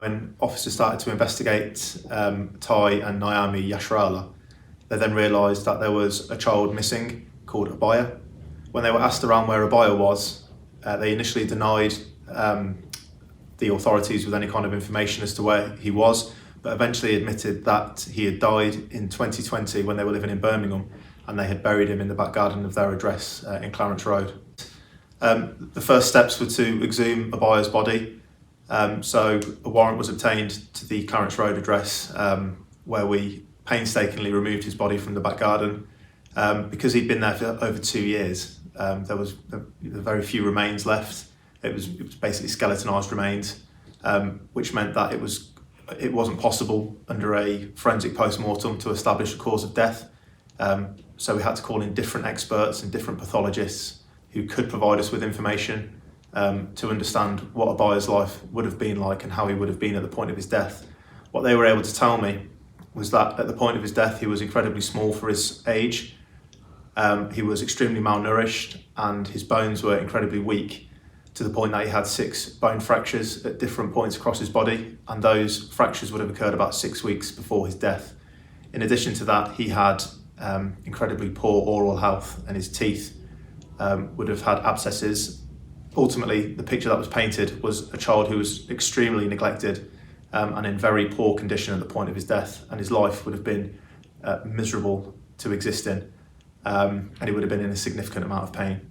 When officers started to investigate Tai and Naiyahmi Yasharahyalah, they then realised that there was a child missing called Abiyah. When they were asked around where Abiyah was, they initially denied the authorities with any kind of information as to where he was, but eventually admitted that he had died in 2020 when they were living in Birmingham, and they had buried him in the back garden of their address in Clarence Road. The first steps were to exhume Abiyah's body. So a warrant was obtained to the Clarence Road address, where we painstakingly removed his body from the back garden. Because he'd been there for over 2 years, there was very few remains left. It was basically skeletonized remains, which meant that it wasn't possible under a forensic post-mortem to establish a cause of death. So we had to call in different experts and different pathologists who could provide us with information to understand what Abiyah's life would have been like and how he would have been at the point of his death. What they were able to tell me was that at the point of his death, he was incredibly small for his age. He was extremely malnourished, and his bones were incredibly weak, to the point that he had 6 bone fractures at different points across his body, and those fractures would have occurred about 6 weeks before his death. In addition to that, he had incredibly poor oral health, and his teeth would have had abscesses. Ultimately, the picture that was painted was a child who was extremely neglected and in very poor condition at the point of his death, and his life would have been miserable to exist in, and he would have been in a significant amount of pain.